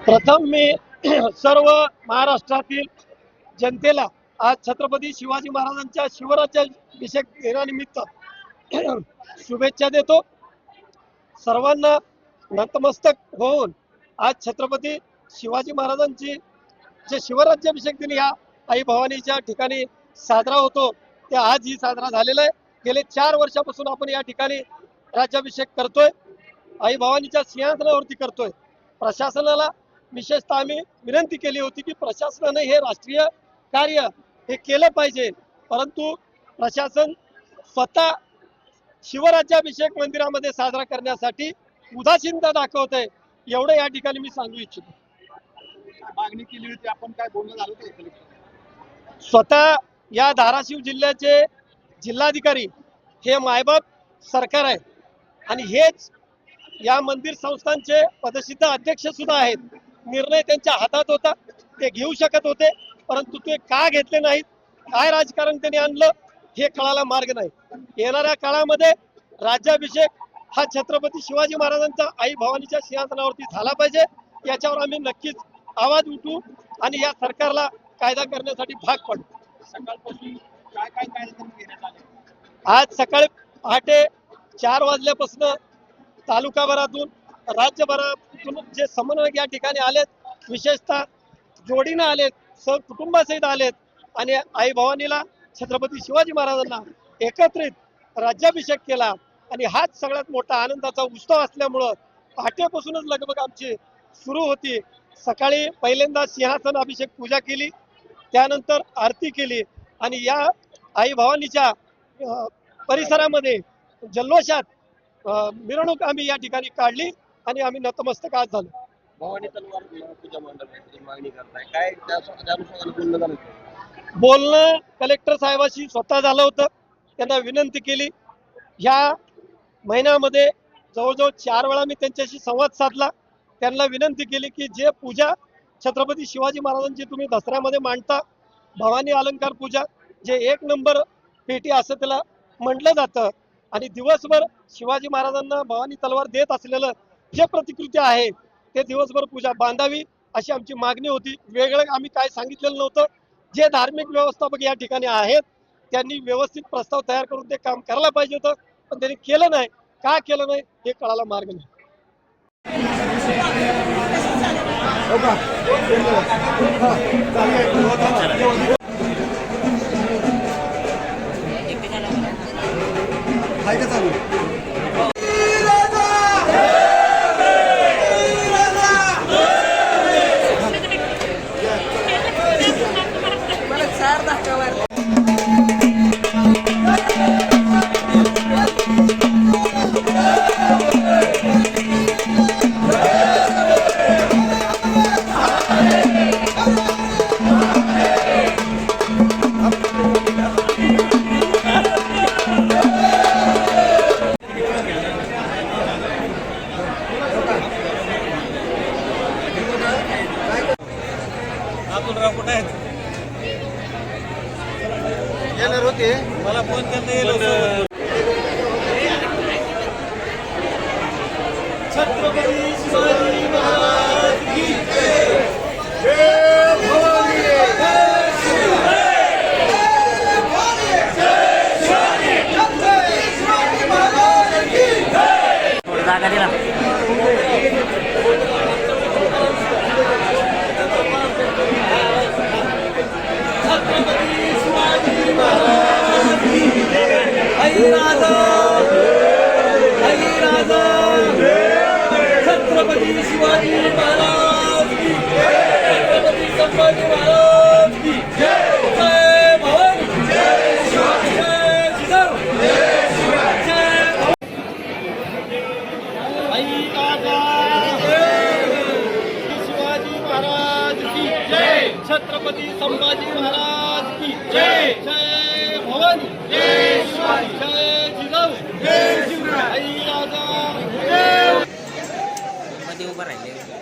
प्रथम मी सर्व महाराष्ट्रातील जनतेला आज छत्रपती शिवाजी महाराजांच्या शिवराज्याभिषेक दिनानिमित्त शुभेच्छा देतो। सर्वांना नतमस्तक होऊन आज छत्रपती शिवाजी महाराजांची जे शिवराज्याभिषेक दिन या आई भवानीच्या ठिकाणी साजरा होतो ते आज ही साजरा झालेला आहे। गेले 4 वर्षापासून आपण या ठिकाणी राज्याभिषेक करतोय, आई भवानीच्या सिंहासनावरती करतोय। प्रशासनाला विशेषतः आम्ही विनंती केली होती की प्रशासनाने हे राष्ट्रीय कार्य हे केलं पाहिजे, परंतु प्रशासन स्वतः शिवराज्याभिषेक मंदिरामध्ये साजरा करण्यासाठी उदासीनता दाखवतंय, एवढं या ठिकाणी मी सांगू इच्छितो। मागणी केली होती, आपण काय बोलणं झालं होतं? स्वतः या धाराशिव जिल्ह्याचे जिल्हाधिकारी हे मायबाप सरकार आहे आणि हेच या मंदिर संस्थांचे पदसिद्ध अध्यक्ष सुद्धा आहेत। निर्णय त्यांच्या हातात होता, ते घेऊ शकत होते, परंतु ते का घेतले नाहीत, काय राजकारण त्यांनी आणलं हे कळायला मार्ग नाही। येणाऱ्या काळामध्ये राज्याभिषेक हा छत्रपती शिवाजी महाराजांचा आई भवानीच्या सिंहासनावरती झाला पाहिजे, याच्यावर आम्ही नक्कीच आवाज उठवू आणि या सरकारला कायदा करण्यासाठी भाग पडू। सकाळपासून काय काय कार्यक्रम घेण्यात आले? आज सकाळी पहाटे 4 वाजल्यापासून तालुकाभरातून राज्यभरातून जे समन्वयक या ठिकाणी आलेत, विशेषतः जोडीनं आलेत, सहकुटुंबासहित आलेत आणि आई भवानीला छत्रपती शिवाजी महाराजांना एकत्रित राज्याभिषेक केला आणि हाच सगळ्यात मोठा आनंदाचा उत्सव असल्यामुळं पहाटेपासूनच लगबग आमची सुरू होती। सकाळी पहिल्यांदा सिंहासन अभिषेक पूजा केली, त्यानंतर आरती केली आणि या आई भवानीच्या परिसरामध्ये जल्लोषात मिरवणूक आम्ही या ठिकाणी काढली आणि आम्ही नतमस्तक आज झालो। भवानी तलवार पूजा मंडळाची मागणी करताय, काय त्या अनुषंगाने बोलणं झालं? बोलणं कलेक्टर साहेबांशी स्वतः झालं होतं, त्यांना विनंती केली। ह्या महिन्यामध्ये जवळजवळ 4 वेळा मी त्यांच्याशी संवाद साधला, त्यांना विनंती केली की जे पूजा छत्रपती शिवाजी महाराजांची तुम्ही दसऱ्यामध्ये मांडता, भवानी अलंकार पूजा, जे 1 नंबर पेटी असं त्याला म्हटलं जातं आणि दिवसभर शिवाजी महाराजांना भवानी तलवार देत असलेलं जे प्रतिकृती आहे ते दिवसभर पूजा बांधावी अशी आमची मागणी होती। वेगळं आम्ही काय सांगितलेलं नव्हतं। जे धार्मिक व्यवस्थापक या ठिकाणी आहेत त्यांनी व्यवस्थित प्रस्ताव तयार करून ते काम करायला पाहिजे होतं, पण त्यांनी केलं नाही। का केलं नाही हे कळायला मार्ग नाही। येणार होते, मला फोन करता येईल। छत्रपती शिवाजी महाराज की जय, जय भवानी, जय शिवाजी महाराज की जय। जागा दिला छत्रपती शिवाजी महाराज की जय, छत्रपती संभाजी महाराज की जय, जय भवानी, जय शिवाजी, जय जिजाऊ, जय शिवाजी, जय आई राजा शिवाजी महाराज की जय, छत्रपती संभाजी महाराज की जय, जय भवानी, जय शिवाजी, जय जिजाऊ, जय शिवराय, आई राजा मध्ये उभं राहिले।